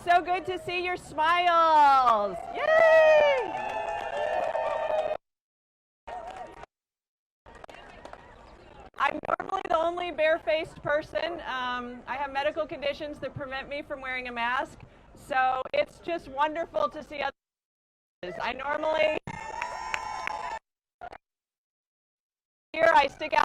so good to see your smiles. Yay! I'm normally the only bare-faced person. I have medical conditions that prevent me from wearing a mask, so it's just wonderful to see others. I normally, here I stick out.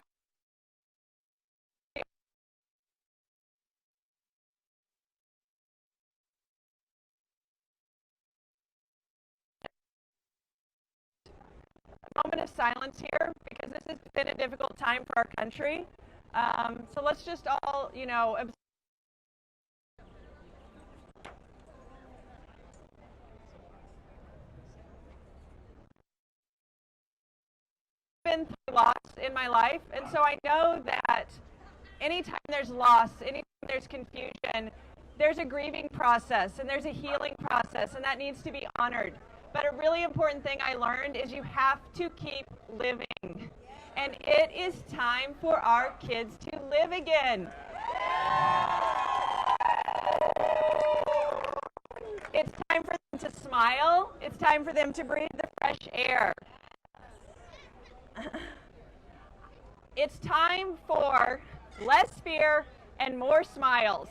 Moment of silence here because this has been a difficult time for our country. So let's just all, been through loss in my life, and so I know that anytime there's loss, anytime there's confusion, there's a grieving process and there's a healing process, and that needs to be honored. But a really important thing I learned is you have to keep living. And it is time for our kids to live again. It's time for them to smile. It's time for them to breathe the fresh air. It's time for less fear and more smiles.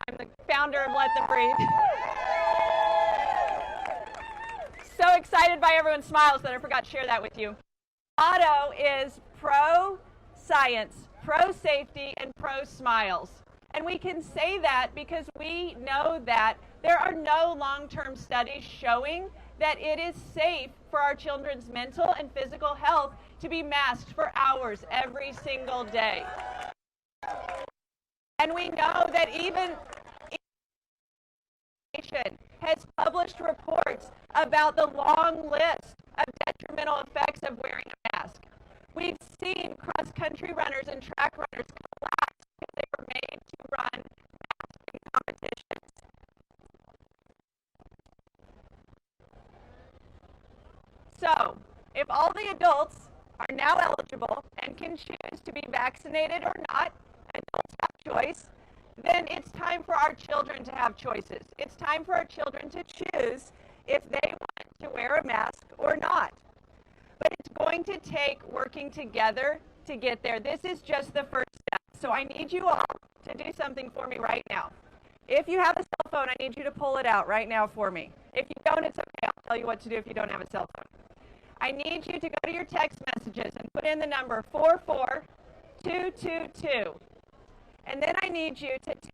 I'm the founder of Let Them Breathe. So excited by everyone's smiles that I forgot to share that with you. Motto is pro-science, pro-safety, and pro-smiles. And we can say that because we know that there are no long-term studies showing that it is safe for our children's mental and physical health to be masked for hours every single day. And we know that even has published reports about the long list of detrimental effects of wearing a mask. We've seen cross-country runners and track runners collapse because they were made to run masking competitions. So, if all the adults are now eligible and can choose to be vaccinated or not, adults have choice, then it's time for our children to have choices. It's time for our children to choose if they want to wear a mask or not. But it's going to take working together to get there. This is just the first step. So I need you all to do something for me right now. If you have a cell phone, I need you to pull it out right now for me. If you don't, it's okay. I'll tell you what to do if you don't have a cell phone. I need you to go to your text messages and put in the number 44222. And then I need you to text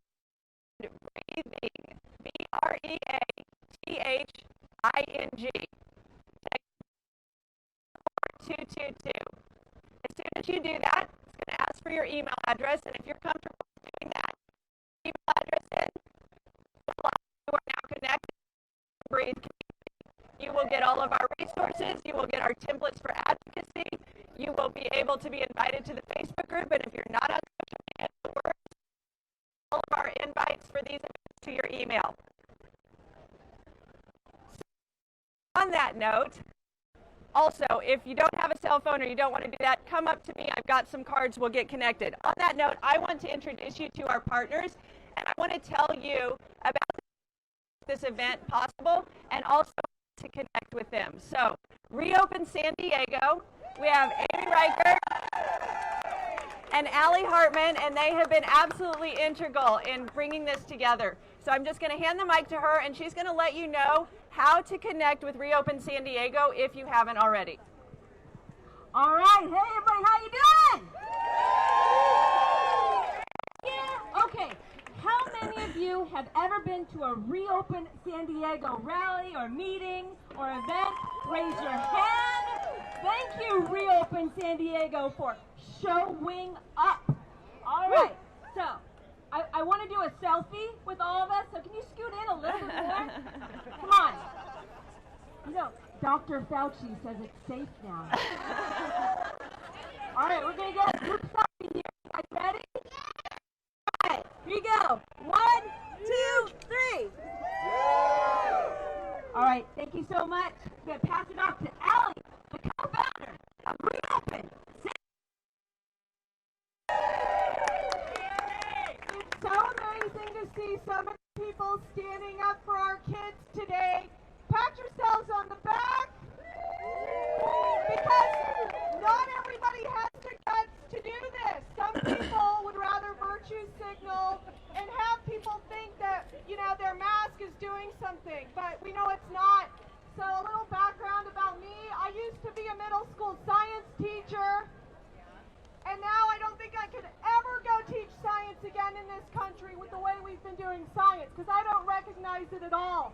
breathing, BREATHING, text 44222. As soon as you do that, it's going to ask for your email address, and if you're comfortable doing that, email address in, you are now connected to Breathe Community. You will get all of our resources, you will get our templates for advocacy, you will be able to be invited to the Facebook group, and if you're not on social media, all of our invites for these events to your email. On that note, also, if you don't have a cell phone or you don't want to do that, come up to me. I've got some cards. We'll get connected. On that note, I want to introduce you to our partners, and I want to tell you about this event possible and also to connect with them. So, Reopen San Diego, we have Amy Riker and Allie Hartman, and they have been absolutely integral in bringing this together. So I'm just going to hand the mic to her, and she's going to let you know how to connect with Reopen San Diego if you haven't already. All right. Hey, everybody, how you doing? Yeah. Okay. How many of you have ever been to a Reopen San Diego rally or meeting or event? Raise your hand. Thank you, Reopen San Diego, for showing up. All right. So I want to do a selfie with all of us. So can you scoot in a little bit more? Come on. You know, Dr. Fauci says it's safe now. All right, we're going to get a group selfie here. You guys ready? All right, here you go. 1, 2, 3. All right, thank you so much. I'm going to pass it off to Allie, the co-founder of Reopen. again in this country with the way we've been doing science, because I don't recognize it at all.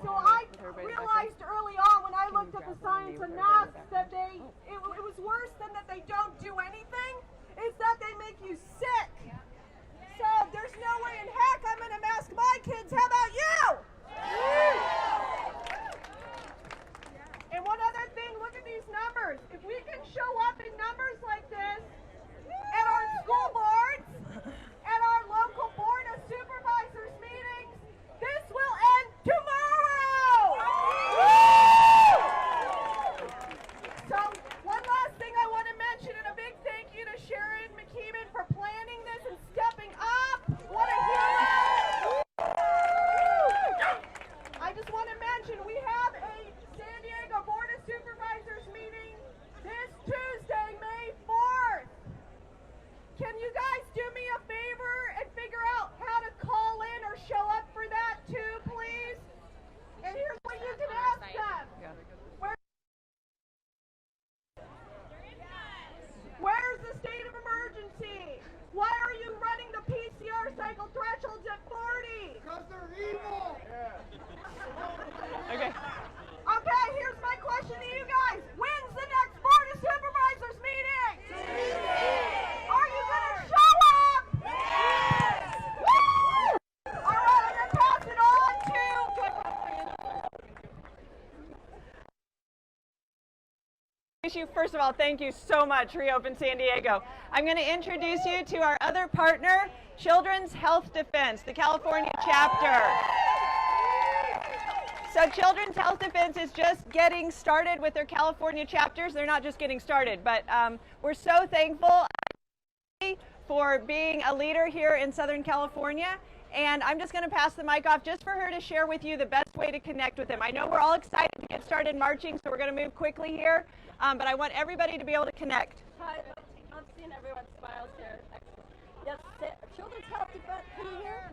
So I realized early on when I looked at the science and math that it was worse than that they don't do anything, it's that they make you sick. So there's no way in heck I'm going to mask my kids. How about you? And one other thing, look at these numbers. If we can show up in numbers like this at our school boards, at our local board of supervisors meetings, this will end tomorrow! So one last thing I want to mention, and a big thank you to Sharon McKeeman for planning this and stepping up. What a hero! I just want to mention we have a San Diego Board of Supervisors meeting this Tuesday, May 4th. Can you guys do me a favor and figure out how to call in or show up for that too, please? And here's what you can ask them. Where's the state of emergency? Why are you running the PCR cycle thresholds at 40? Because they're evil! Okay. Okay, here's my question to you guys. When's the next Board of Supervisors meeting? Are you going to show up? Yes! Woo! All right, I'm going to pass it on to... First of all, thank you so much, Reopen San Diego. I'm going to introduce you to our other partner, Children's Health Defense, the California chapter. So Children's Health Defense is just getting started with their California chapters. They're not just getting started, but we're so thankful for being a leader here in Southern California. And I'm just going to pass the mic off just for her to share with you the best way to connect with them. I know we're all excited to get started marching, so we're going to move quickly here. But I want everybody to be able to connect. Hi, I'm seeing everyone's smiles here. Excellent. Yes, Children's Health Defense, can you hear?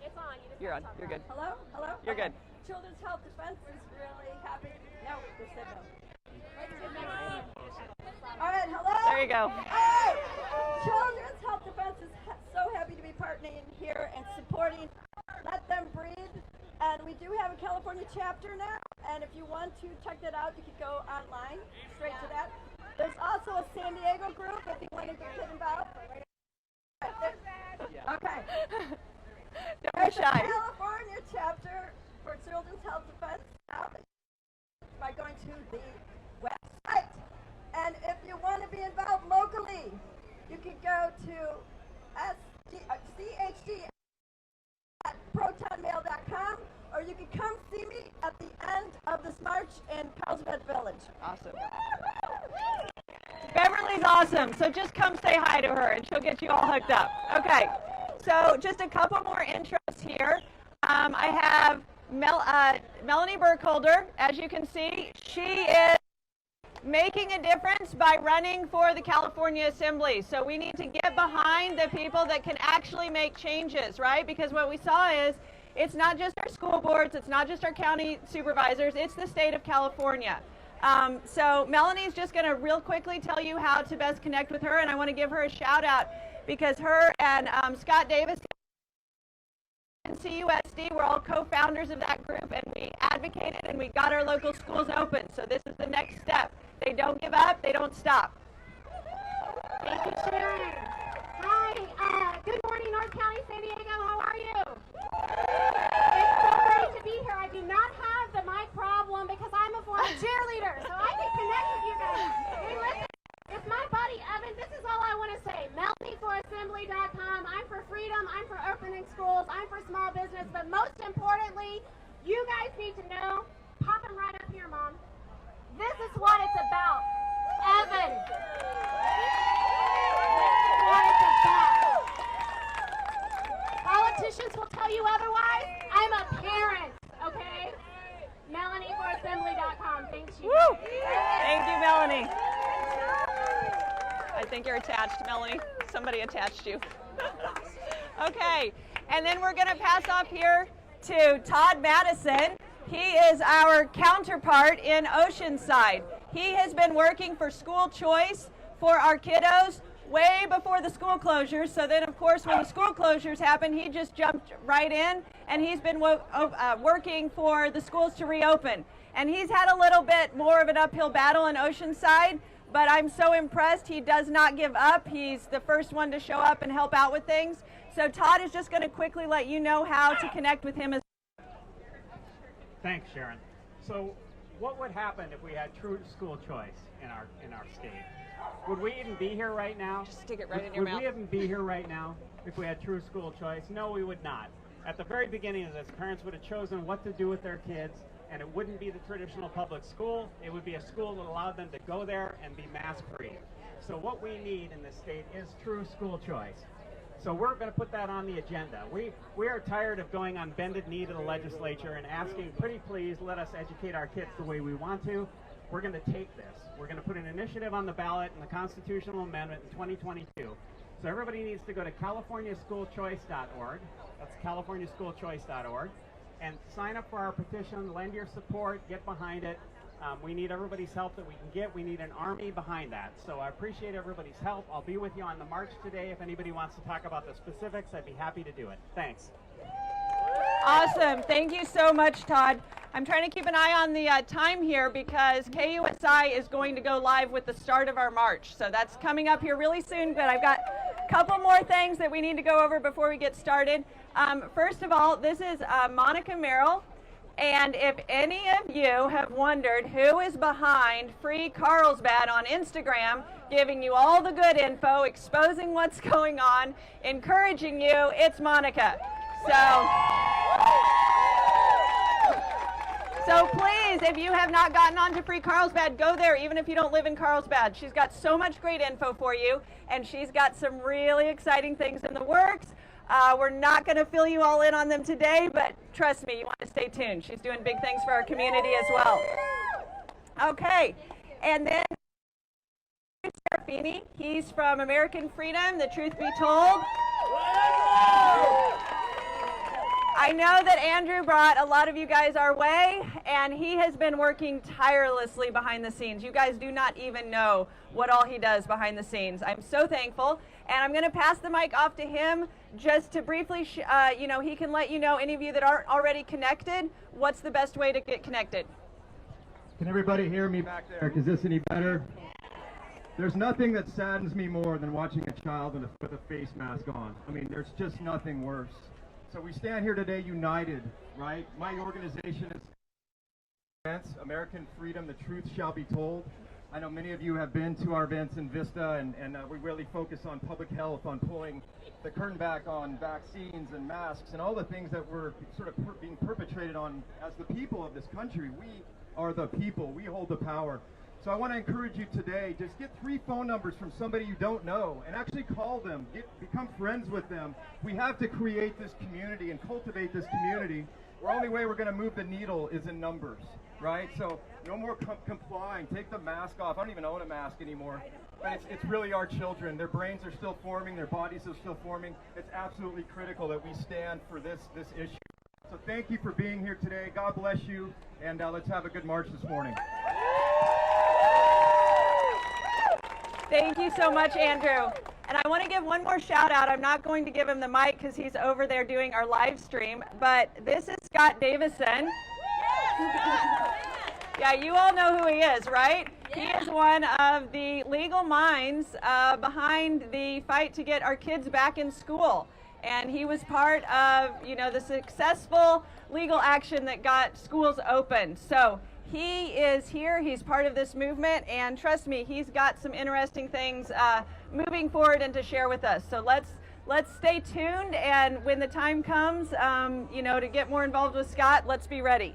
It's on. You're on. You're good. Hello? Hello? You're good. Children's Health Defense is really happy. No, just sit down. All right, hello? There you go. Hey! Children's Health Defense is so happy to be partnering here and supporting Let Them Breathe. And we do have a California chapter now. And if you want to check that out, you can go online, straight to that. There's also a San Diego group if you want to get involved. Okay. Don't be shy. California chapter for Children's Health Defense now by going to the website. And if you want to be involved locally, you can go to CHD at protonmail.com, or you can come see me at the end of this march in Carlsbad Village. Awesome. Beverly's awesome, so just come say hi to her and she'll get you all hooked up. Okay, so just a couple more intros here. I have Melanie Burkholder. As you can see, she is making a difference by running for the California Assembly. So we need to get behind the people that can actually make changes, right? Because what we saw is it's not just our school boards, it's not just our county supervisors, it's the state of California. So Melanie's just going to real quickly tell you how to best connect with her, and I want to give her a shout out because her and Scott Davis and CUSD were all co-founders of that group, and we advocated and we got our local schools open. So this is the next step. They don't give up, they don't stop. Thank you, Sharon. Hi, good morning, North County, San Diego. How are you? It's so great to be here. I do not have the mic problem because I'm a former cheerleader, so I can connect with you guys. Hey, listen, it's my buddy Evan. This is all I want to say. MelanieForAssembly.com. I'm for freedom. I'm for opening schools. I'm for small business. But most importantly, you guys need to know, pop them right up here, Mom. This is what it's about. Evan. What it's about. Politicians will tell you otherwise. I'm a parent, okay? MelanieForAssembly.com. Thanks, you. Woo! Thank you, Melanie. I think you're attached, Melanie. Somebody attached you. Okay, and then we're going to pass off here to Todd Madison. He is our counterpart in Oceanside. He has been working for school choice for our kiddos way before the school closures. So then, of course, when the school closures happened, he just jumped right in, and he's been working for the schools to reopen. And he's had a little bit more of an uphill battle in Oceanside, but I'm so impressed. He does not give up. He's the first one to show up and help out with things. So Todd is just going to quickly let you know how to connect with him. Thanks, Sharon. So what would happen if we had true school choice in our state? Would we even be here right now? Just stick it right in your mouth. Would we even be here right now if we had true school choice? No, we would not. At the very beginning of this, parents would have chosen what to do with their kids, and it wouldn't be the traditional public school. It would be a school that allowed them to go there and be mask-free. So what we need in this state is true school choice. So we're going to put that on the agenda. We are tired of going on bended knee to the legislature and asking, pretty please, let us educate our kids the way we want to. We're going to take this. We're going to put an initiative on the ballot in the constitutional amendment in 2022. So everybody needs to go to californiaschoolchoice.org. That's californiaschoolchoice.org. And sign up for our petition, lend your support, get behind it. We need everybody's help that we can get. We need an army behind that. So I appreciate everybody's help. I'll be with you on the march today. If anybody wants to talk about the specifics, I'd be happy to do it. Thanks. Awesome. Thank you so much, Todd. I'm trying to keep an eye on the time here because KUSI is going to go live with the start of our march. So that's coming up here really soon, but I've got a couple more things that we need to go over before we get started. First of all, this is Monica Merrill. And if any of you have wondered who is behind Free Carlsbad on Instagram, giving you all the good info, exposing what's going on, encouraging you, it's Monica. So please, if you have not gotten onto Free Carlsbad, go there, even if you don't live in Carlsbad. She's got so much great info for you, and she's got some really exciting things in the works. We're not going to fill you all in on them today, but trust me, you want to stay tuned. She's doing big things for our community as well. Okay, and then Serafini, he's from American Freedom, The Truth Be Told. I know that Andrew brought a lot of you guys our way, and he has been working tirelessly behind the scenes. You guys do not even know what all he does behind the scenes. I'm so thankful, and I'm going to pass the mic off to him just to briefly, he can let you know, any of you that aren't already connected, what's the best way to get connected. Can everybody hear me back there? Is this any better? There's nothing that saddens me more than watching a child with a face mask on. I mean, there's just nothing worse. So we stand here today united, right? My organization is American Freedom, The Truth Shall Be Told. I know many of you have been to our events in Vista, and we really focus on public health, on pulling the curtain back on vaccines and masks and all the things that were sort of being perpetrated on as the people of this country. We are the people. We hold the power. So I want to encourage you today, just get 3 phone numbers from somebody you don't know and actually call them, become friends with them. We have to create this community and cultivate this community. The only way we're going to move the needle is in numbers, right? So no more complying. Take the mask off. I don't even own a mask anymore. But it's really our children. Their brains are still forming. Their bodies are still forming. It's absolutely critical that we stand for this issue. So thank you for being here today. God bless you. And let's have a good march this morning. Thank you so much, Andrew. And I want to give one more shout out. I'm not going to give him the mic because he's over there doing our live stream, but this is Scott Davison. Yeah, you all know who he is, right? He is one of the legal minds behind the fight to get our kids back in school. And he was part of, the successful legal action that got schools open. So he is here. He's part of this movement. And trust me, he's got some interesting things moving forward and to share with us. So let's stay tuned. And when the time comes, to get more involved with Scott, let's be ready.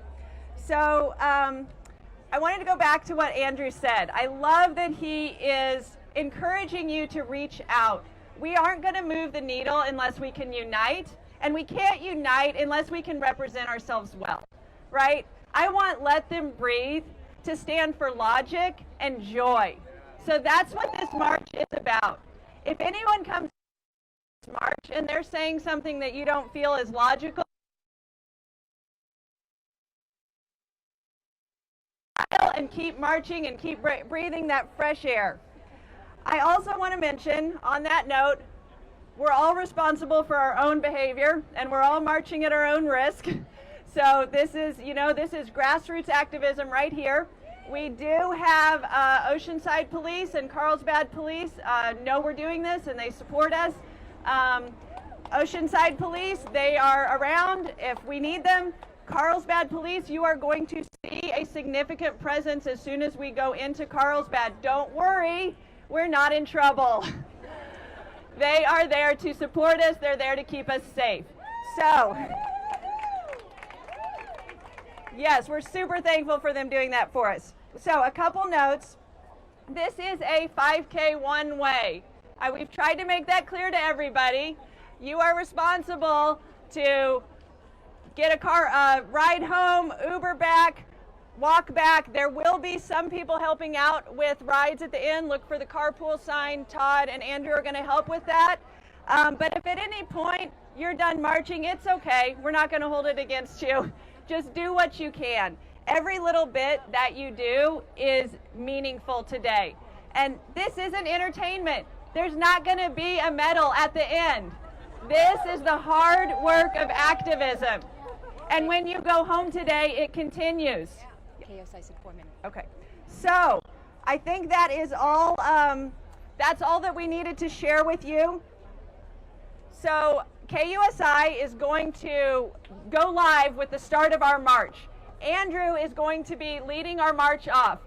So I wanted to go back to what Andrew said. I love that he is encouraging you to reach out. We aren't going to move the needle unless we can unite, and we can't unite unless we can represent ourselves well, right? I want Let Them Breathe to stand for logic and joy. So that's what this march is about. If anyone comes to this march and they're saying something that you don't feel is logical, and keep marching and keep breathing that fresh air. I also want to mention, on that note, we're all responsible for our own behavior, and we're all marching at our own risk. So this is, this is grassroots activism right here. We do have Oceanside Police and Carlsbad Police know we're doing this, and they support us. Oceanside Police, they are around if we need them. Carlsbad Police, you are going to see a significant presence as soon as we go into Carlsbad. Don't worry, we're not in trouble. They are there to support us. They're there to keep us safe. So, yes, we're super thankful for them doing that for us. So, a couple notes. This is a 5K one way. We've tried to make that clear to everybody. You are responsible to get a car, ride home, Uber back, walk back. There will be some people helping out with rides at the end. Look for the carpool sign. Todd and Andrew are going to help with that. But if at any point you're done marching, it's okay. We're not going to hold it against you. Just do what you can. Every little bit that you do is meaningful today. And this isn't entertainment. There's not going to be a medal at the end. This is the hard work of activism. And when you go home today, it continues. KUSI said 4 minutes. Okay. So I think that is all, that's all that we needed to share with you. So KUSI is going to go live with the start of our march. Andrew is going to be leading our march off.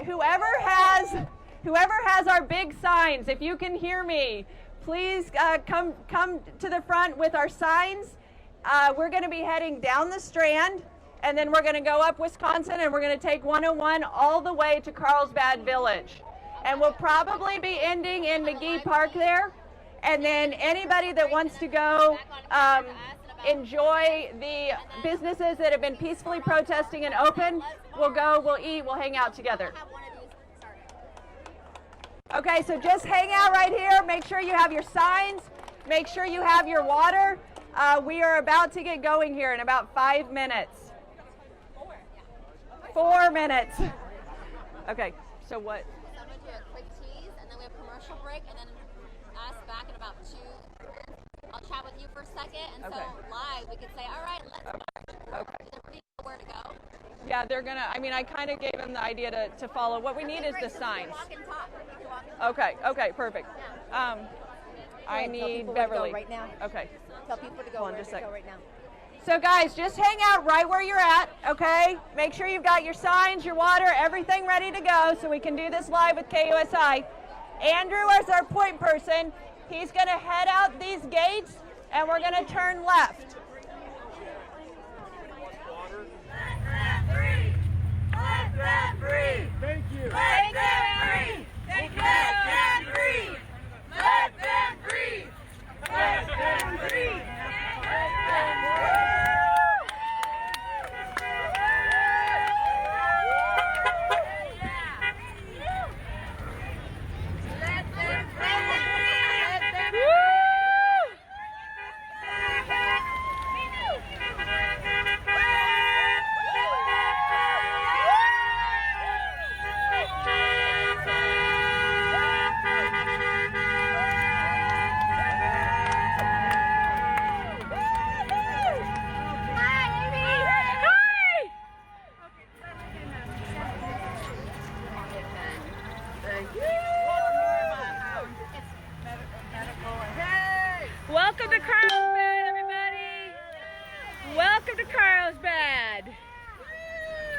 Whoever has our big signs, if you can hear me, please come to the front with our signs. We're going to be heading down the Strand, and then we're going to go up Wisconsin, and we're going to take 101 all the way to Carlsbad Village. And we'll probably be ending in McGee Park there. And then anybody that wants to go enjoy the businesses that have been peacefully protesting and open, we'll go, we'll eat, we'll hang out together. Okay, so just hang out right here. Make sure you have your signs. Make sure you have your water. We are about to get going here in about 5 minutes. 4 minutes. Okay, so what? So I'm going to do a quick tease, and then we have a commercial break, and then us back in about 2 minutes. I'll chat with you for a second, and so live we could say, all right, let's march. Okay. Does everybody know where to go? Yeah, they're gonna, I kind of gave them the idea to follow. What we need is the signs. Walk and talk. Okay, perfect. I need Beverly. Right now. Okay. Tell people to go. Hold on just a second. Go right now. So guys, just hang out right where you're at, okay? Make sure you've got your signs, your water, everything ready to go so we can do this live with KUSI. Andrew is our point person. He's going to head out these gates, and we're going to turn left. Let them free! Let them free! Thank you. Let them free! Let them free! Let them free! Let them free! Welcome to Carlsbad, everybody! Welcome to Carlsbad!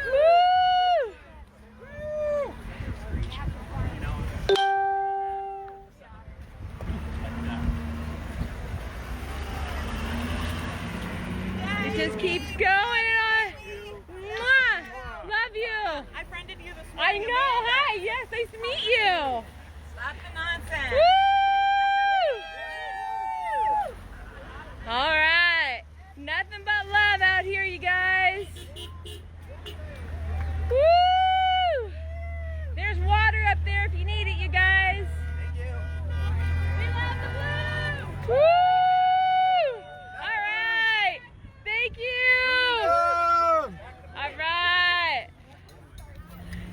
Woo! It just keeps going and on. Mwah! Love you! I friended you this I know! Hi! Yes, nice to meet you! Stop the nonsense. Woo! All right, nothing but love out here, you guys. Woo! There's water up there if you need it, you guys. Thank you. We love the blue. Woo! All right, thank you. All right,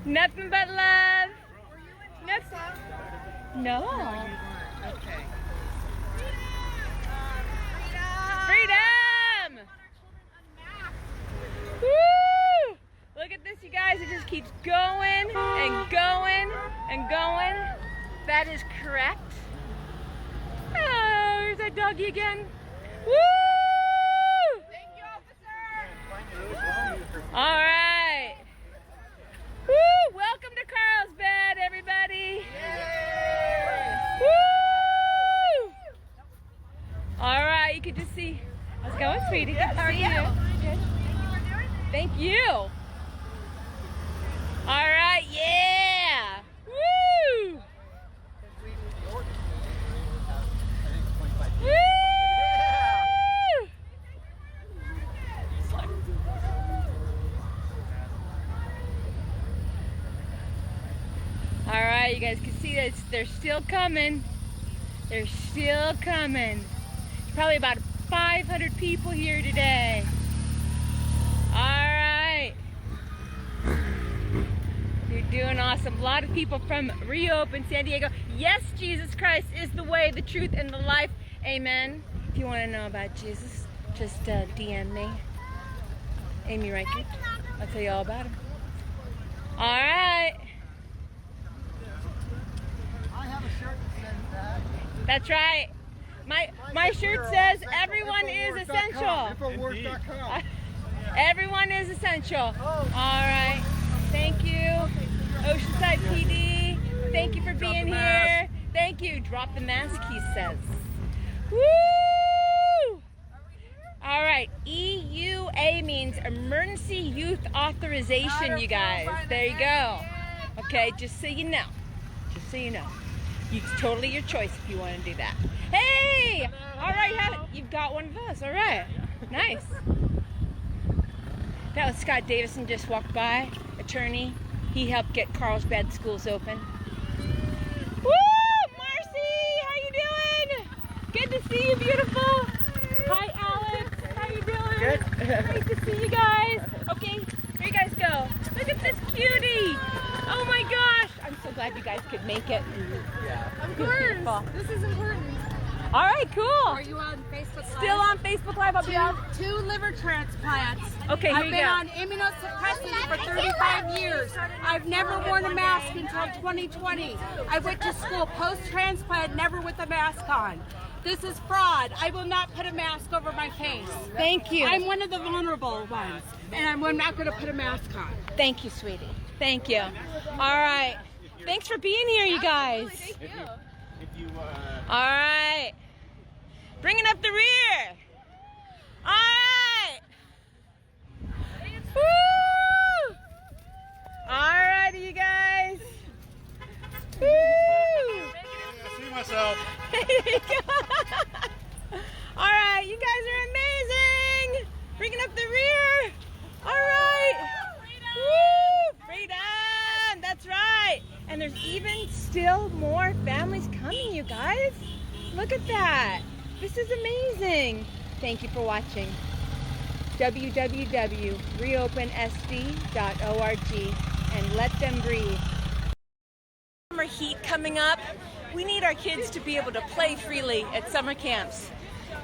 nothing but love. No. Okay. Freedom! Woo! Look at this, you guys. It just keeps going and going and going. That is correct. Oh, here's that doggy again. Woo! Thank you, officer. All right. Woo! Welcome to Carlsbad, everybody. Woo! All right, you can just see. How's it going, sweetie? Good. How are you? Thank you. All right, yeah. Woo! Woo! All right, you guys can see that they're still coming. They're still coming. Probably about 500 people here today. All right. You're doing awesome. A lot of people from Reopen San Diego. Yes, Jesus Christ is the way, the truth, and the life. Amen. If you want to know about Jesus, just DM me. Amy Reichert. I'll tell you all about him. All right. I have a shirt that says that. That's right. My shirt says everyone is essential. Infowars.com. Everyone is essential. All right. Thank you. Oceanside PD. Thank you for being here. Thank you. Drop the mask, he says. Woo! All right. EUA means Emergency Youth Authorization, you guys. There you go. Okay, just so you know. Just so you know. It's totally your choice if you want to do that. Hey! All right, you've got one of us. All right. Nice. That was Scott Davison, just walked by, attorney. He helped get Carlsbad schools open. Woo! Marcy, how you doing? Good to see you, beautiful. Hi, Alex. How you doing? Good. Nice to see you guys. Okay, here you guys go. Look at this cutie. Oh my gosh. I'm so glad you guys could make it. Of course. This is important. All right, cool. Are you on Facebook Live? Still on Facebook Live. I'll be on. Two liver transplants. Okay, here I've you been go. on immunosuppressants for 35 years. I've never worn a mask until 2020. I went to school post-transplant, never with a mask on. This is fraud. I will not put a mask over my face. Thank you. I'm one of the vulnerable ones, and I'm not going to put a mask on. Thank you, sweetie. Thank you. All right. Thanks for being here, you guys. All right. Bringing up the rear. All right. Woo! All righty, you guys. Woo! I see myself. There you go. All right, you guys are amazing. Bringing up the rear. All right. Woo! Freedom. That's right. And there's even still more families coming, you guys. Look at that. This is amazing. Thank you for watching. www.reopensd.org and let them breathe. Summer heat coming up. We need our kids to be able to play freely at summer camps.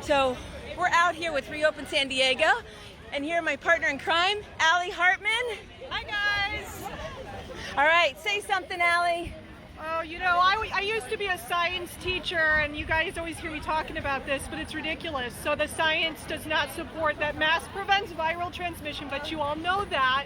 So we're out here with Reopen San Diego, and here my partner in crime, Allie Hartman. Hi guys. All right, say something, Allie. Oh, you know, I used to be a science teacher, and you guys always hear me talking about this, but it's ridiculous. So the science does not support that mask prevents viral transmission, but you all know that.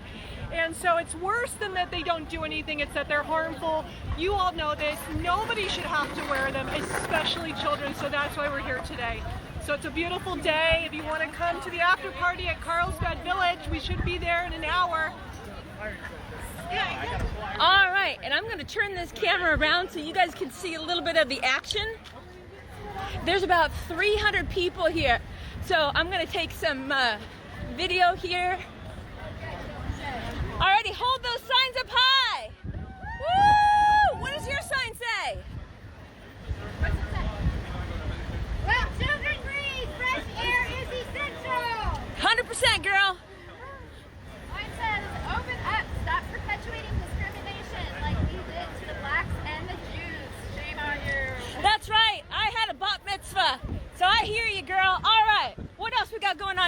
And so it's worse than that they don't do anything, it's that they're harmful. You all know this. Nobody should have to wear them, especially children, so that's why we're here today. So it's a beautiful day. If you want to come to the after party at Carlsbad Village, we should be there in an hour. All right, and I'm going to turn this camera around so you guys can see a little bit of the action. There's about 300 people here, so I'm going to take some video here. Alrighty, hold those signs up high. Woo! What does your sign say? What's it say? Well, children breathe. Fresh air is essential. 100%, girl. Mine says, open up, stop perpetuating discrimination like we did to the blacks and the Jews. Shame on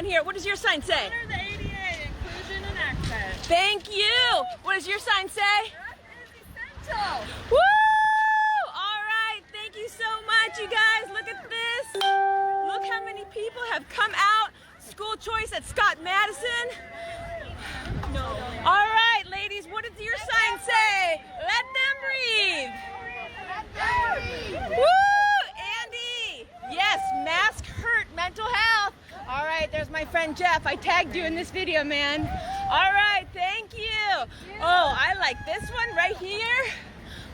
on here. What does your sign say? Honor the ADA, inclusion and access. Thank you. What does your sign say? That is essential. Woo! All right, thank you so much, you guys. Look at this. Look how many people have come out. School choice at Scott Madison. No. All right, ladies, what does your sign say? Let them breathe. Woo! Andy. Yes, masks hurt mental health. All right, there's my friend Jeff. I tagged you in this video, man. All right, thank you. Oh, I like this one right here.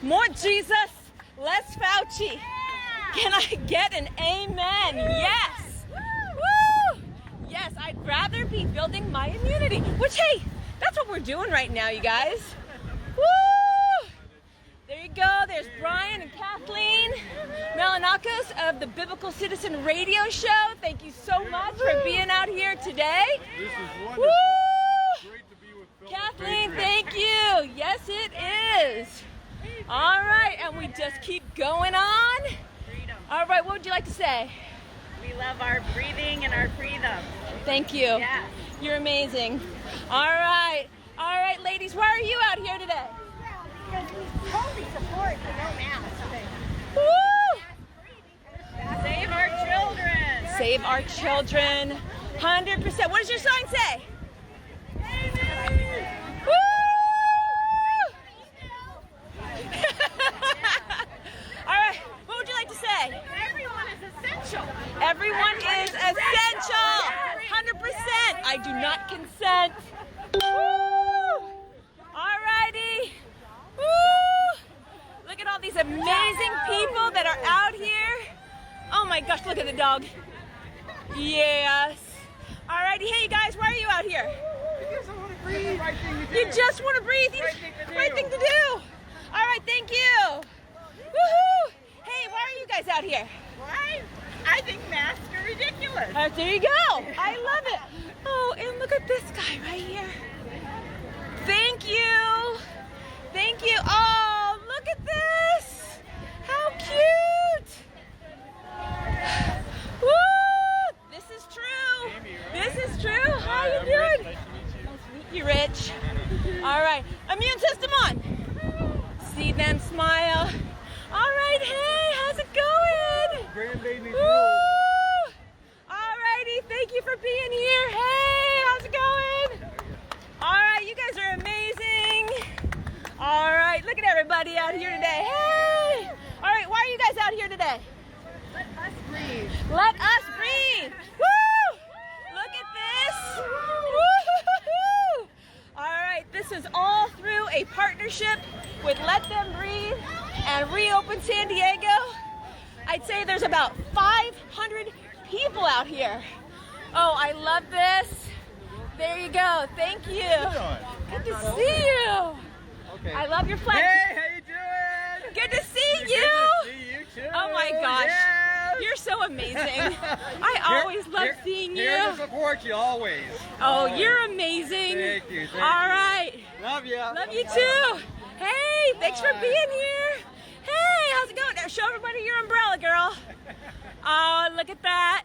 More Jesus, less Fauci. Can I get an amen? Yes. Woo! Yes, I'd rather be building my immunity. Which, hey, that's what we're doing right now, you guys. Woo! There you go. There's Brian and Kathleen Malinakos of the Biblical Citizen Radio Show. Thank you so much for being out here today. This is wonderful. Woo! Great to be with fellow Kathleen, patriots. thank you. Yes, it is. All right, and we just keep going on. All right, what would you like to say? We love our breathing and our freedom. Thank you. Yes. You're amazing. All right, ladies, why are you out here today? Because we totally support the no mask thing. Woo! Save our children. Save our children. 100%. What does your sign say? Woo! All right, what would you like to say? Everyone is essential. Everyone is essential. 100%. I do not consent. Woo! All righty. Woo! Look at all these amazing people that are out here. Oh my gosh, look at the dog. Yes. All righty. Hey, you guys, why are you out here? You just want to breathe. Right thing to do. All right, thank you. Woohoo! Hey, why are you guys out here? Why? I think masks are ridiculous. There you go. I love it. Oh, and look at this guy right here. Thank you. Thank you. Oh, look at this. How cute. Woo! This is true. This is true. How you doing? Nice to meet you, Rich. All right. Immune system on. See them smile. All right. Hey, how's it going? Grandbaby Woo! Alrighty, thank you for being here. Hey, how's it going? Alright, you guys are amazing. Alright, look at everybody out here today. Hey! Alright, why are you guys out here today? Let us breathe. Let us breathe. Woo! Look at this. Woo! Alright, this is all through a partnership with Let Them Breathe and Reopen San Diego. I'd say there's about 500 people out here. Oh, I love this. There you go. Thank you. Good to see you. Okay. I love your flag. Hey, how you doing? Good to see you. Good to see you too. Oh my gosh. Yes. You're so amazing. I always love seeing you. Here to support you always. Oh, you're amazing. Thank you. All right. Love you. Love you too. Hey, thanks for being here. Hey, how's it going? Now show everybody your umbrella, girl. Oh, look at that.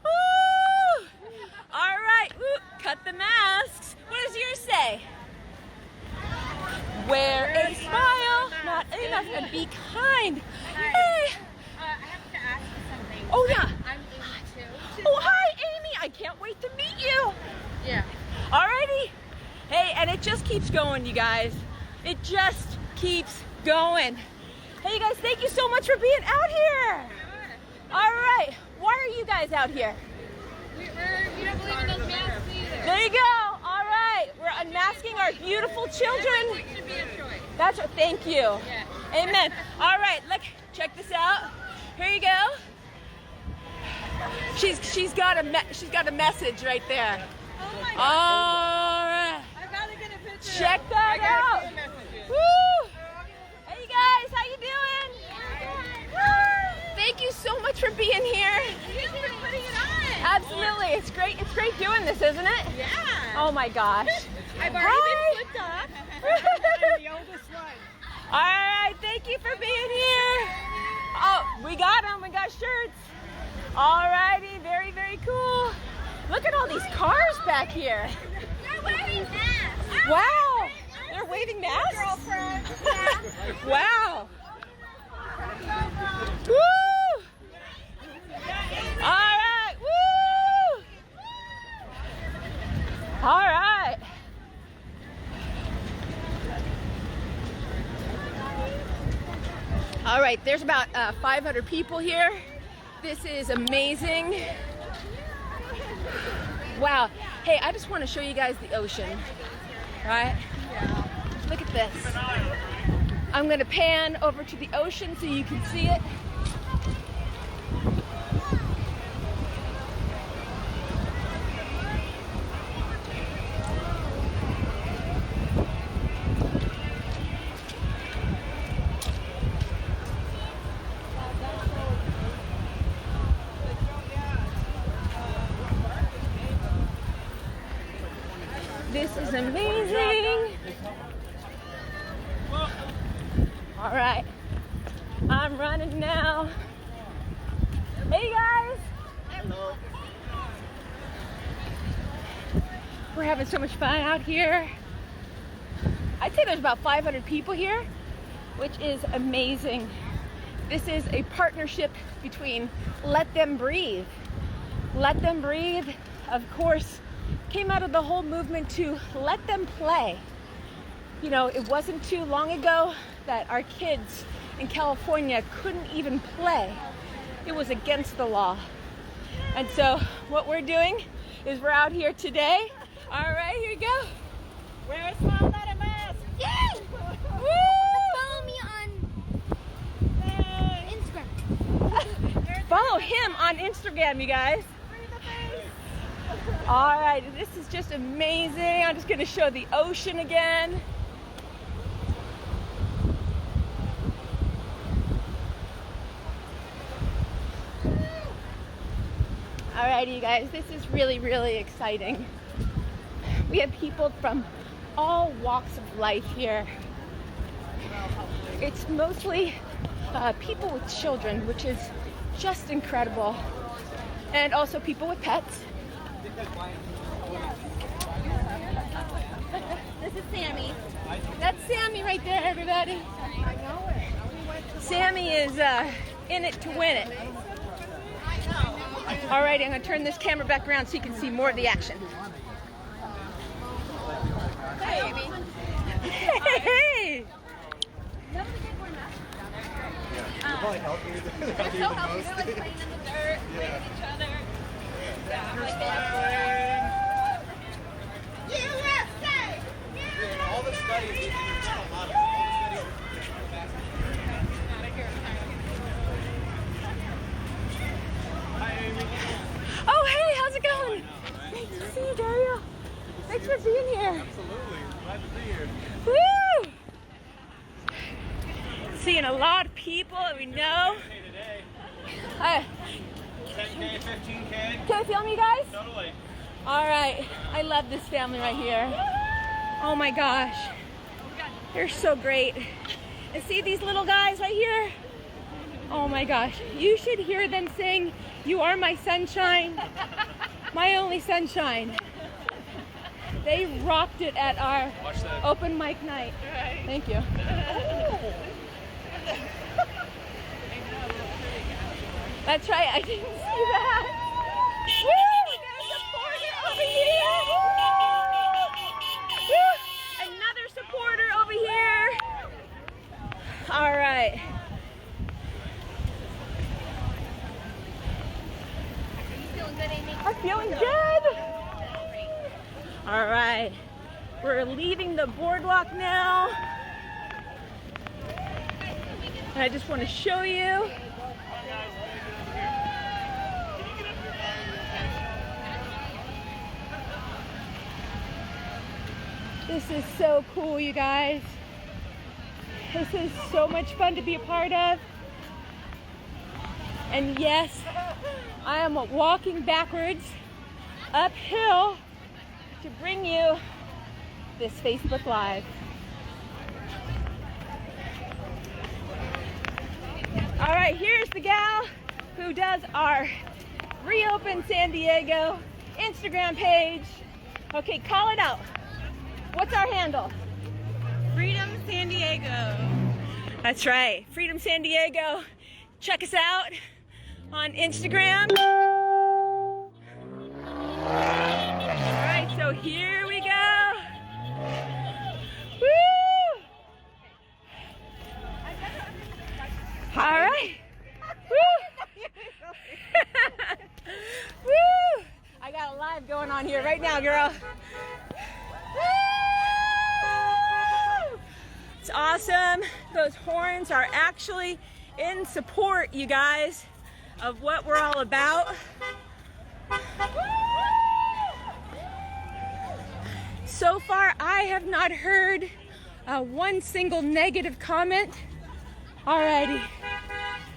Woo! All right. Woo. Cut the masks. What does yours say? Wear a smile, not enough, and be kind. Hey. I have to ask you something. Oh, yeah. I'm Amy too. Oh, hi, Amy. I can't wait to meet you. Yeah. Alrighty. Hey, and it just keeps going, you guys. It just keeps going. Hey, you guys, thank you so much for being out here. All right. Why are you guys out here? We don't believe in those masks either. There you go. All right. We're unmasking our beautiful children. It should be a choice. That's what, thank you. Yeah. Amen. All right, look, check this out. Here you go. She's got a message right there. Oh my God. All right. I gotta get a picture. Check that out. Woo! Hey, you guys, how you doing? Woo! Thank you so much for being here. Thanks for putting it on. Absolutely, it's great. It's great doing this, isn't it? Yeah. Oh my gosh. I've already been flipped off. I'm the oldest one. All right, thank you for being here. Oh, we got them. We got shirts. All righty, very, very cool. Look at all these cars back here. They're wearing masks. Wow. They're waving masks? Girlfriend. Yeah. Wow. Woo! All right. Woo! All right. All right, there's about 500 people here. This is amazing. Wow. Hey, I just want to show you guys the ocean, right? Look at this. I'm going to pan over to the ocean so you can see it. This is amazing. All right, I'm running now. Hey guys. Hello. We're having so much fun out here. I'd say there's about 500 people here, which is amazing. This is a partnership between Let Them Breathe. Let Them Breathe, of course, came out of the whole movement to let them play. You know, it wasn't too long ago that our kids in California couldn't even play. It was against the law. And so what we're doing is we're out here today. All right, here you go. Wear a small letter mask. Yay! Woo! Follow me on Instagram. Follow him on Instagram, you guys. All right, this is just amazing. I'm just gonna show the ocean again. All righty, you guys, this is really, really exciting. We have people from all walks of life here. It's mostly people with children, which is just incredible. And also people with pets. This is Sammy. That's Sammy right there, everybody. Sammy is in it to win it. All right, I'm going to turn this camera back around so you can see more of the action. Hey. Hey. They're so healthy. They're like playing in the dirt, playing each other. USA! All the studies, Oh, hey, how's it going? Nice to see you, Dario. Thanks for being here. Absolutely. Glad to be here. Woo! Seeing a lot of people that we know. 10K, 15K. Can I film you guys? Totally. All right. I love this family right here. Oh my gosh. They're so great. And see these little guys right here? Oh my gosh. You should hear them sing, "You Are My Sunshine, My Only Sunshine." They rocked it at our open mic night. Thank you. That's right, I didn't see that. Woo! We got a supporter over here. Woo! Another supporter over here. All right. I'm feeling good. All right. We're leaving the boardwalk now. And I just want to show you. This is so cool, you guys. This is so much fun to be a part of. And yes, I am walking backwards uphill to bring you this Facebook Live. All right, here's the gal who does our Reopen San Diego Instagram page. Okay, call it out. What's our handle? Freedom San Diego. That's right, Freedom San Diego. Check us out on Instagram. All right, so here we go. Woo! All right. Woo! Woo! I got a live going on here right now, girl. Woo! It's awesome. Those horns are actually in support, you guys, of what we're all about. So far, I have not heard one single negative comment. Alrighty.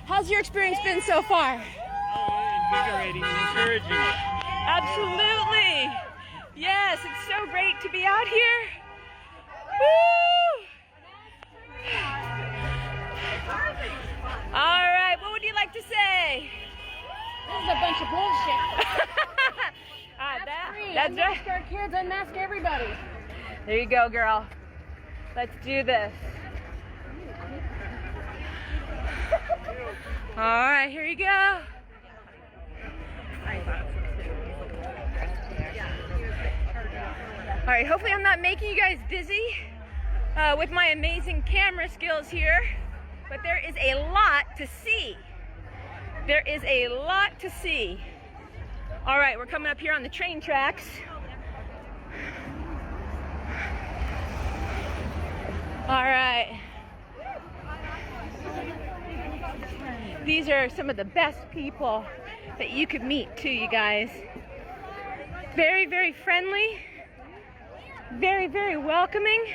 How's your experience been so far? Oh, invigorating and encouraging. Absolutely. Yes, it's so great to be out here. Woo! All right, what would you like to say? This is a bunch of bullshit. That's right. Unmask our kids, unmask everybody. There you go, girl. Let's do this. All right, here you go. All right, hopefully I'm not making you guys dizzy with my amazing camera skills here, but there is a lot to see. There is a lot to see. All right, we're coming up here on the train tracks. All right. These are some of the best people that you could meet too, you guys. Very, very friendly. Very, very welcoming.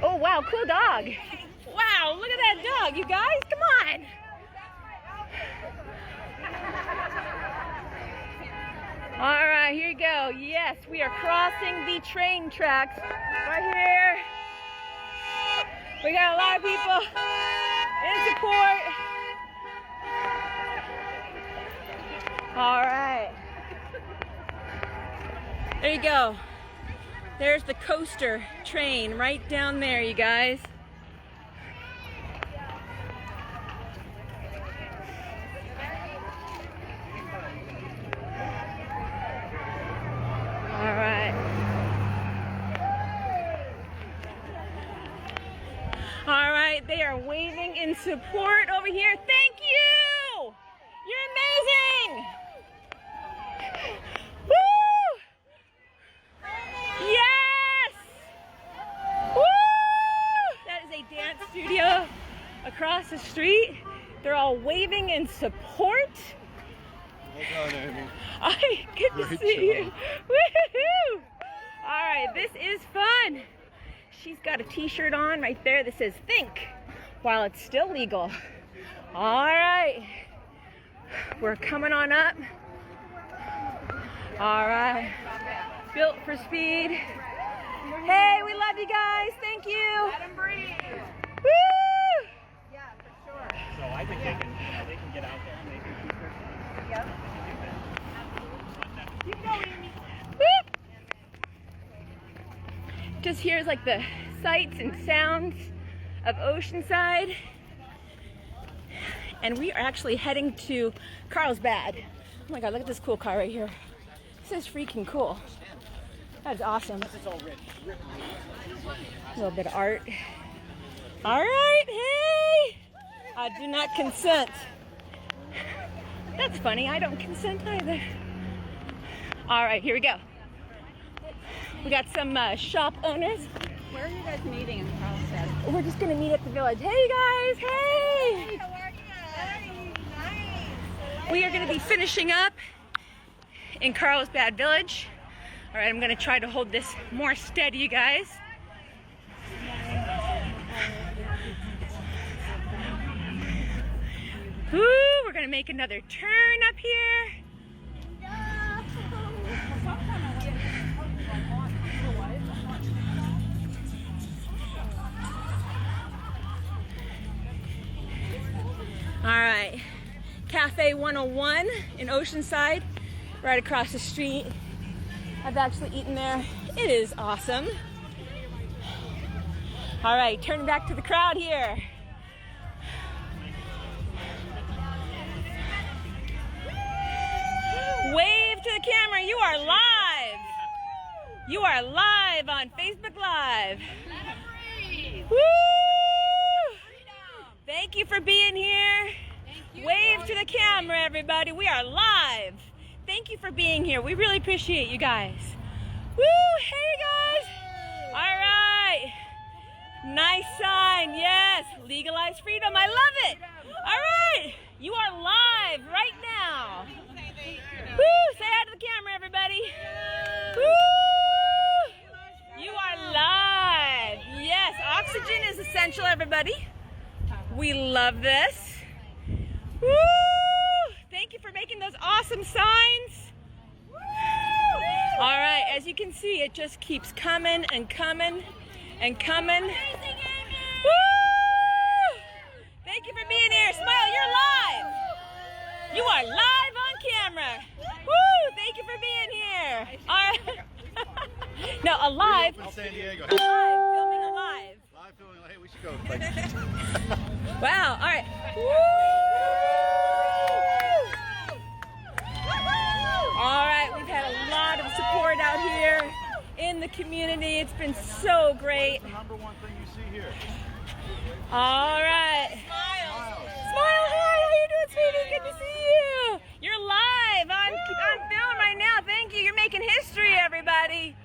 Oh, wow, cool dog. Wow, look at that dog, you guys. Come on. All right, here you go. Yes, we are crossing the train tracks right here. We got a lot of people in support. All right. There you go. There's the coaster train right down there, you guys. All right. All right, they are waving in support over here. Thank you! You're amazing! Woo! Yes! Woo! That is a dance studio across the street. They're all waving in support. Well done, Amy. Hi, good to Great see you. job. Woohoo! All right, this is fun. She's got a t-shirt on right there that says think while it's still legal. All right, we're coming on up. All right, built for speed. Hey, we love you guys. Thank you. Let them breathe. Woo! Yeah, for sure. So I think they can get out there and they can keep their... Yep. Keep going, Amy. Woo! Just here's like the sights and sounds of Oceanside. And we are actually heading to Carlsbad. Oh my God, look at this cool car right here. This is freaking cool. That is awesome. A little bit of art. All right, hey! I do not consent. That's funny, I don't consent either. All right, here we go. We got some shop owners. Where are you guys meeting in Carlsbad? We're just gonna meet at the village. Hey guys, hey! How are you? Nice. We are gonna be finishing up in Carlsbad Village. All right, I'm gonna try to hold this more steady, you guys. Woo, we're gonna make another turn up here. right, Cafe 101 in Oceanside, right across the street. I've actually eaten there. It is awesome. All right, turning back to the crowd here. Wave to the camera, you are live. You are live on Facebook Live. Woo! Thank you for being here. Wave to the camera, everybody. We are live. Thank you for being here. We really appreciate you guys. Woo! Hey, guys. All right. Nice sign. Yes. Legalize freedom. I love it. All right. You are live right now. Woo! Say hi to the camera, everybody. Woo! You are live. Yes. Oxygen is essential, everybody. We love this. Woo! Thank you for making those awesome signs. All right, as you can see, it just keeps coming and coming and coming. Woo! Thank you for being here. Smile, you're live. You are live on camera. Woo! Thank you for being here. All right. No, alive. In San Diego. Alive, filming alive. Live filming. Hey, we should go. Wow, all right. All right, we've had a lot of support out here in the community. It's been so great. What's the number one thing you see here? All right. Smile. Smile, hi, how you doing, sweetie? Good to see you. You're live on film right now. Thank you. You're making history, everybody.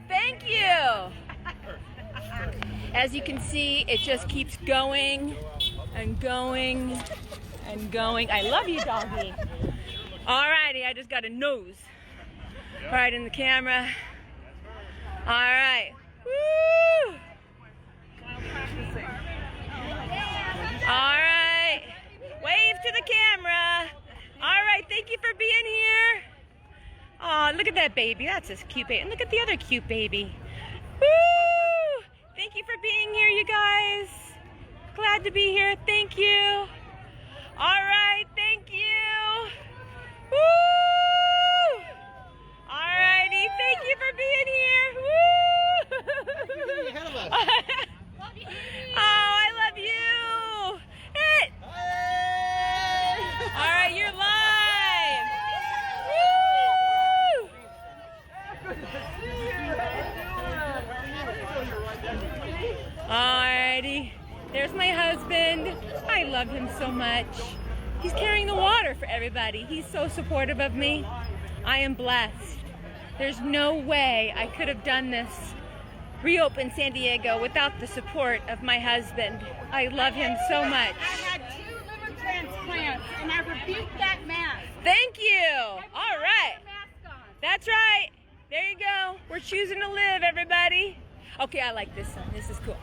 Thank you. As you can see, it just keeps going and going and going. I love you, doggy. Alrighty, I just got a nose right in the camera. Alright. Woo! Alright. Wave to the camera. Alright, thank you for being here. Oh, look at that baby. That's a cute baby. And look at the other cute baby. Woo! Thank you for being here, you guys. Glad to be here. Thank you. Alright, thank you. Woo! Alrighty, thank you for being here. Woo! Oh, I love you. Hey. Alright, you're live. Woo! Alrighty, there's my husband. I love him so much. He's carrying the water for everybody. He's so supportive of me. I am blessed. There's no way I could have done this, reopen San Diego, without the support of my husband. I love him so much. I had 2 liver transplants, and I rebuke that mask. Thank you. All right. That's right. There you go. We're choosing to live, everybody. Okay, I like this one. This is cool.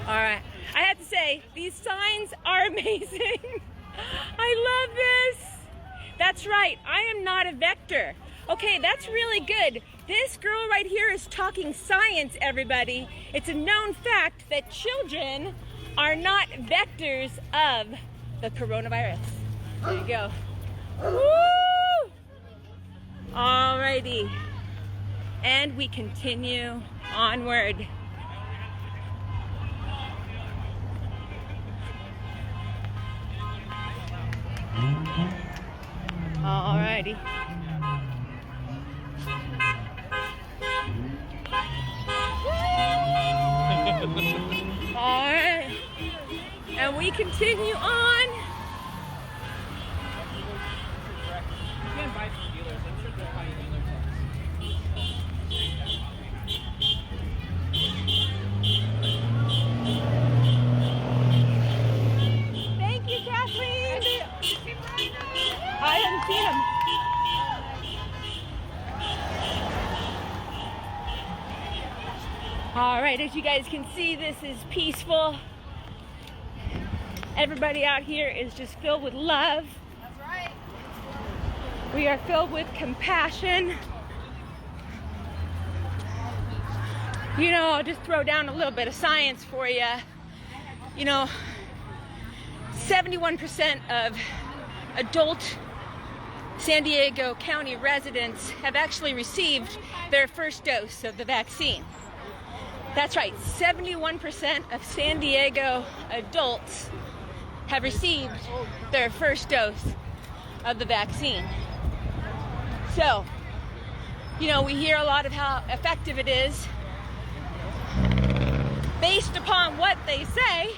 All right. I have to say, these signs are amazing. I love this. That's right. I am not a vector. Okay, that's really good. This girl right here is talking science, everybody. It's a known fact that children are not vectors of the coronavirus. There you go. Woo! Alrighty. And we continue onward. Alrighty. Alright. And we continue on. Thank you, Kathleen. I haven't seen him. All right, as you guys can see, this is peaceful. Everybody out here is just filled with love. That's right. We are filled with compassion. You know, I'll just throw down a little bit of science for you. You know, 71% of adult San Diego County residents have actually received their first dose of the vaccine. That's right, 71% of San Diego adults have received their first dose of the vaccine. So, you know, we hear a lot of how effective it is. Based upon what they say,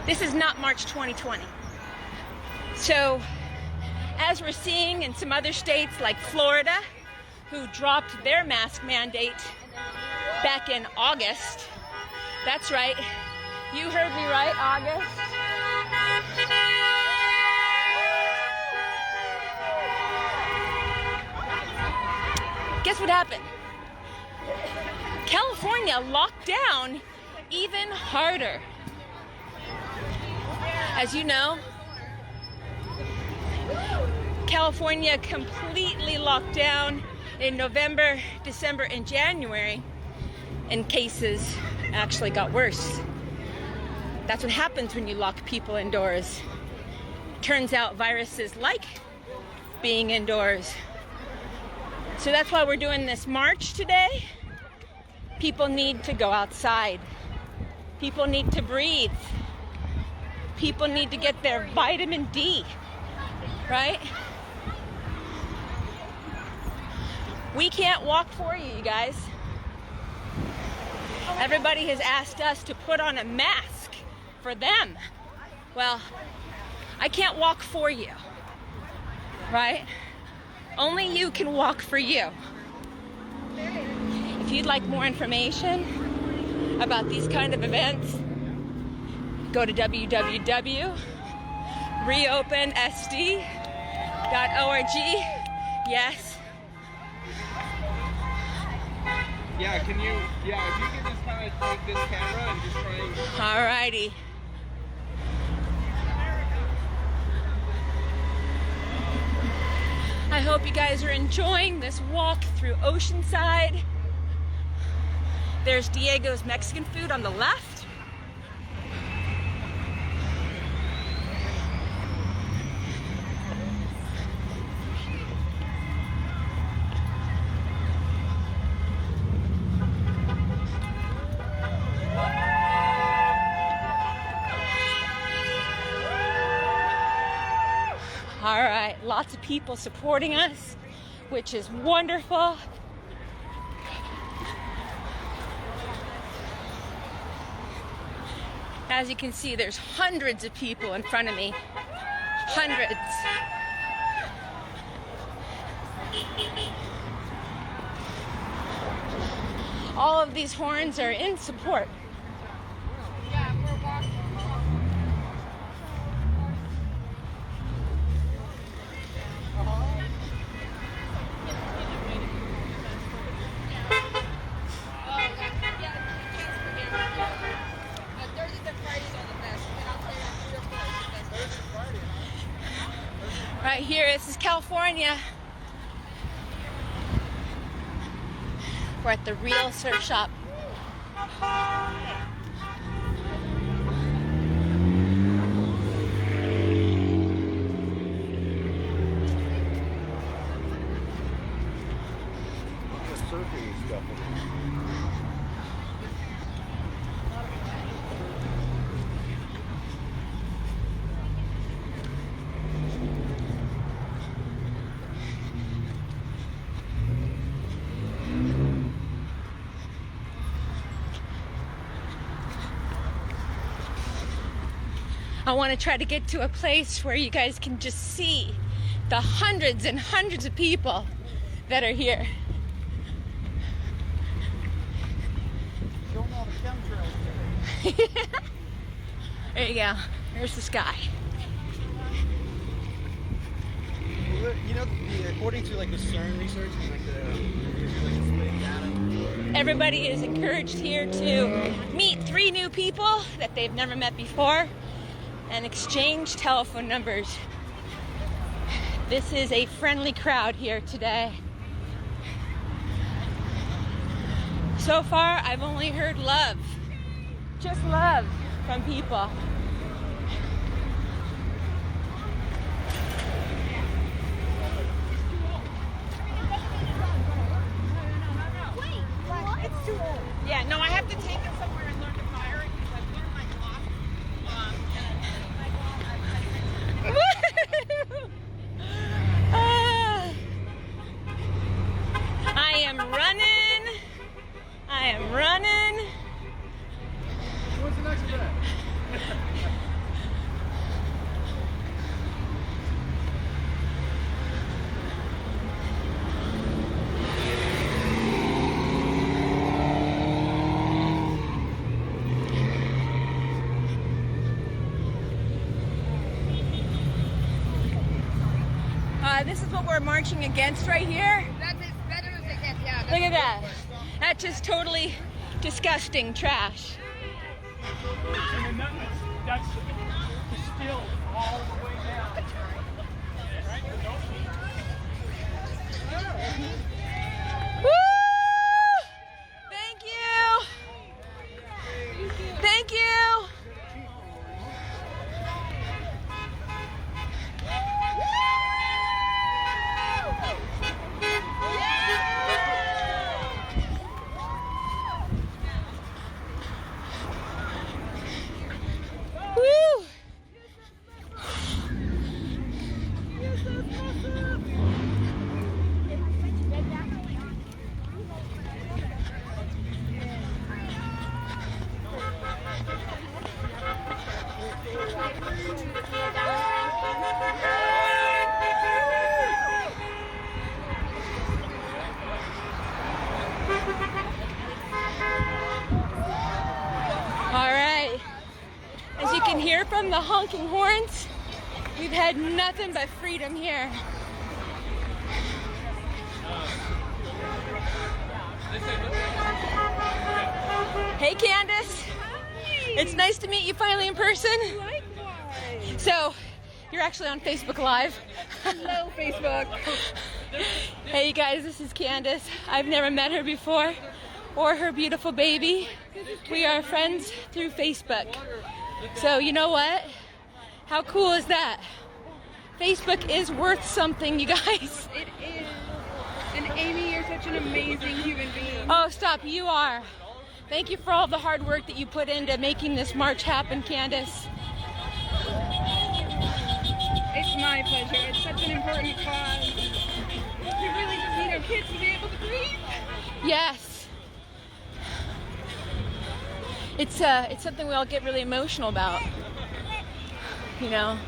this is not March 2020. So, as we're seeing in some other states like Florida, who dropped their mask mandate back in August. That's right. You heard me right, August. Guess what happened? California locked down even harder. As you know, California completely locked down in November, December, and January, and cases actually got worse. That's what happens when you lock people indoors. Turns out viruses like being indoors. So that's why we're doing this march today. People need to go outside. People need to breathe. People need to get their vitamin D, right? We can't walk for you, you guys. Everybody has asked us to put on a mask for them. Well, I can't walk for you, right? Only you can walk for you. If you'd like more information about these kind of events, go to www.reopensd.org. Yes. Yeah, if you can just kind of take this camera and just try and... Alrighty. I hope you guys are enjoying this walk through Oceanside. There's Diego's Mexican food on the left. All right, lots of people supporting us, which is wonderful. As you can see, there's hundreds of people in front of me. Hundreds. All of these horns are in support. Right here, this is California. We're at the Real Surf Shop. Surfing stuff. I want to try to get to a place where you guys can just see the hundreds and hundreds of people that are here. There you go. There's the sky. You know, according to like the CERN research, like the data. Everybody is encouraged here to meet 3 new people that they've never met before and exchange telephone numbers. This is a friendly crowd here today. So far, I've only heard love. Just love from people. too old. Yeah, no, I have to take her somewhere and learn to fire it because I've learned my clock. I am running. I am running. What's the next event? This is what we're marching against right here. That's better against, yeah. Look at that. That's just totally disgusting trash. That's distilled all the way down. Woo! Thank you. Thank you. Woo! All right. As you can hear from the honking horns, we've had nothing but freedom here. Hey Candace. Hi. It's nice to meet you finally in person. Likewise. So, you're actually on Facebook Live. Hello, Facebook. Hey you guys, this is Candace. I've never met her before or her beautiful baby. We are friends through Facebook. So you know what? How cool is that? Facebook is worth something, you guys. It is. And Amy, you're such an amazing human being. Oh, stop, you are. Thank you for all the hard work that you put into making this march happen, Candace. It's my pleasure. It's such an important cause. We really just need our kids to be able to breathe. Yes. It's something we all get really emotional about. You know,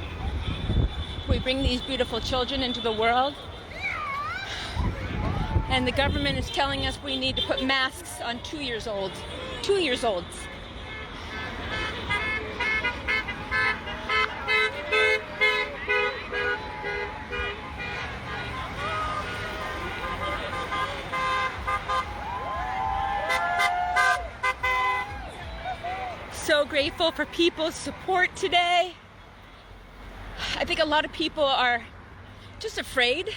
we bring these beautiful children into the world, and the government is telling us we need to put masks on 2-year-olds. 2-year-olds. So grateful for people's support today. I think a lot of people are just afraid.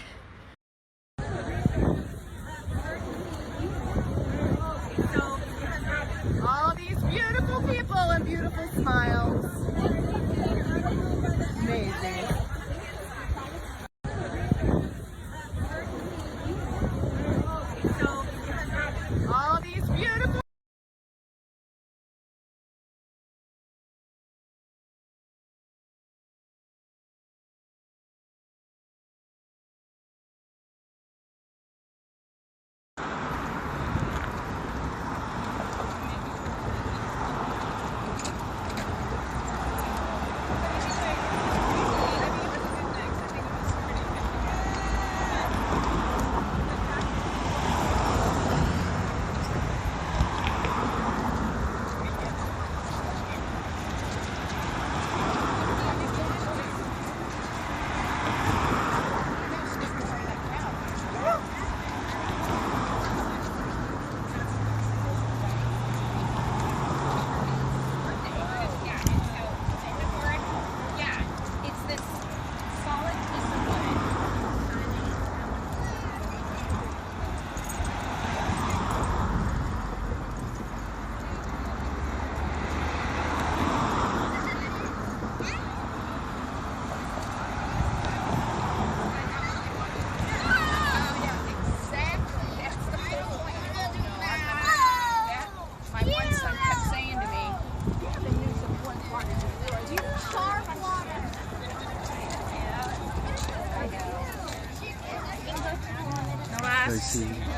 All these beautiful people and beautiful smiles. Amazing. All these beautiful. see.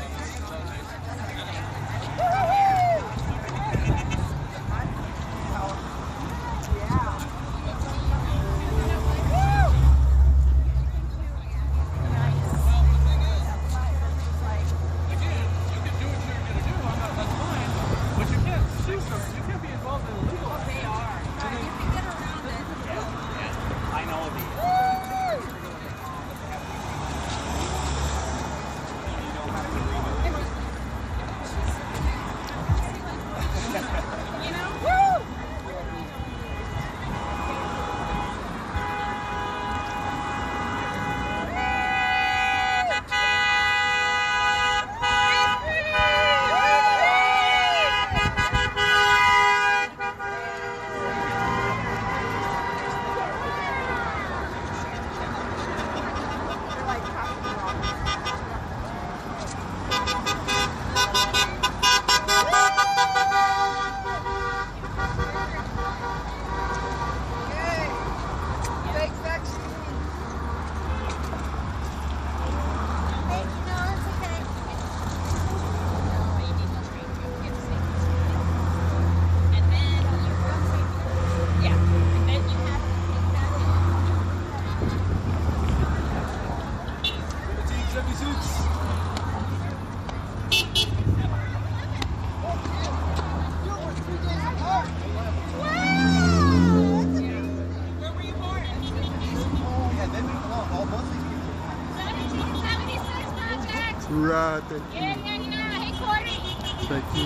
Right, thank you. Hey, Courtney. Thank you.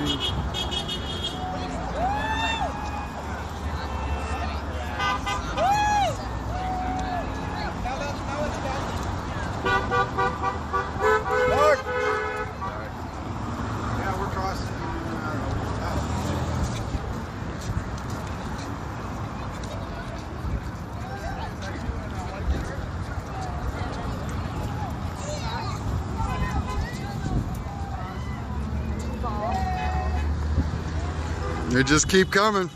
Mark! Yeah, we're crossing. They just keep coming.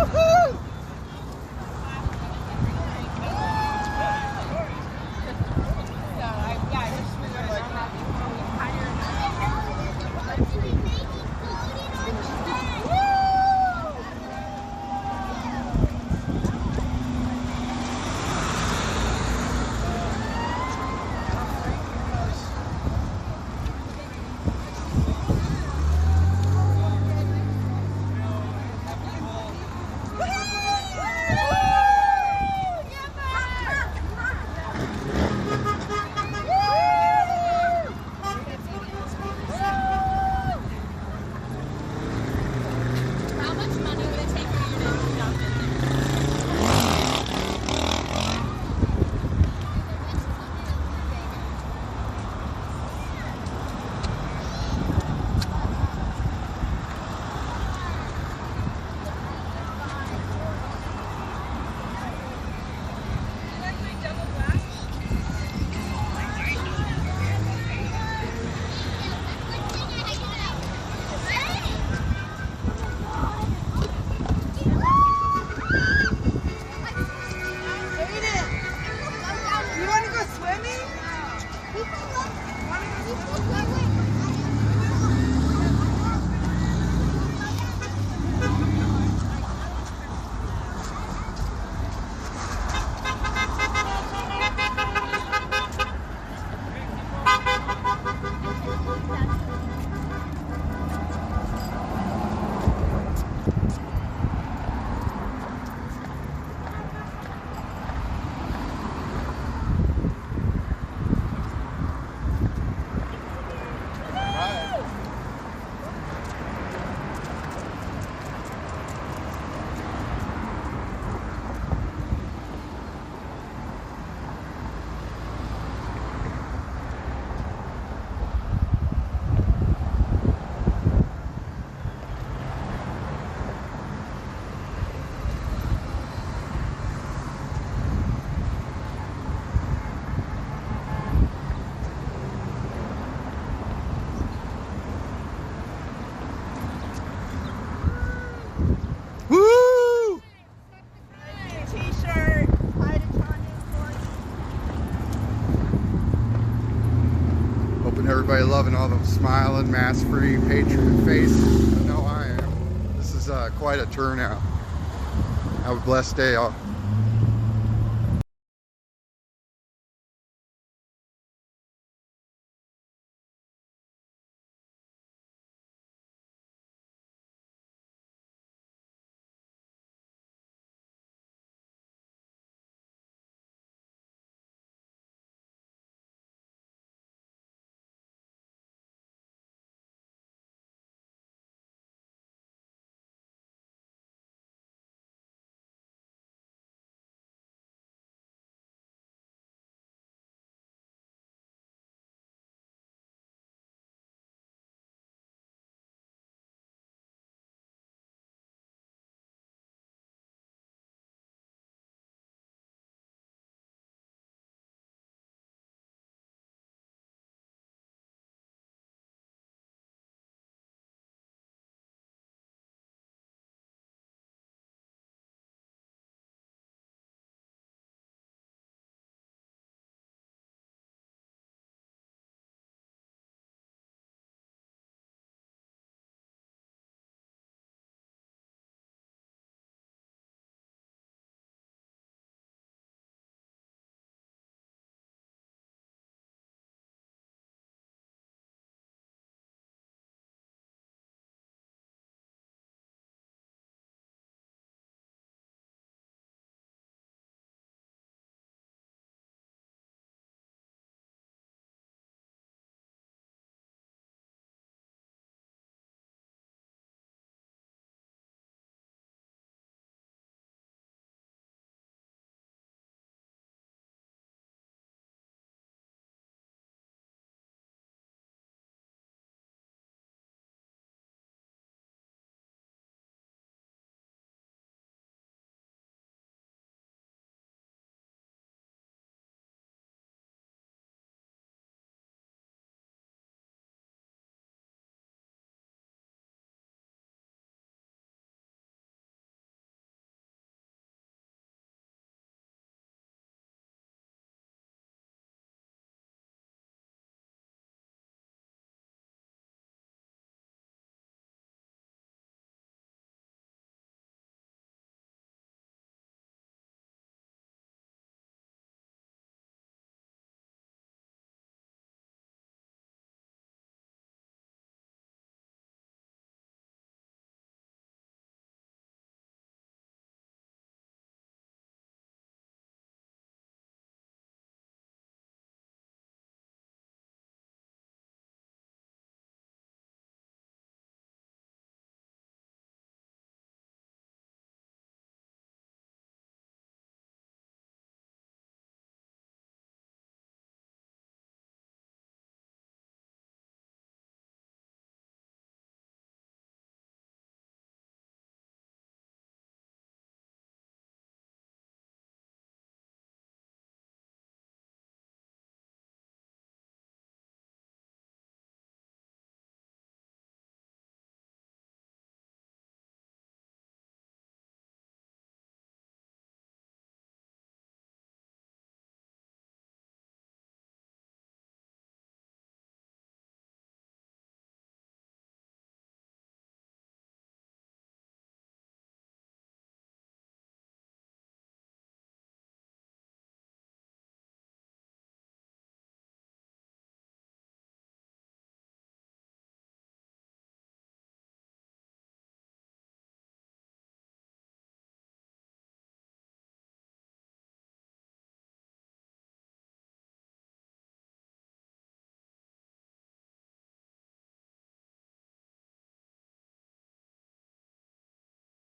Woo! Everybody loving all the smiling, mask-free, patriot faces. I know I am. This is quite a turnout. Have a blessed day, all.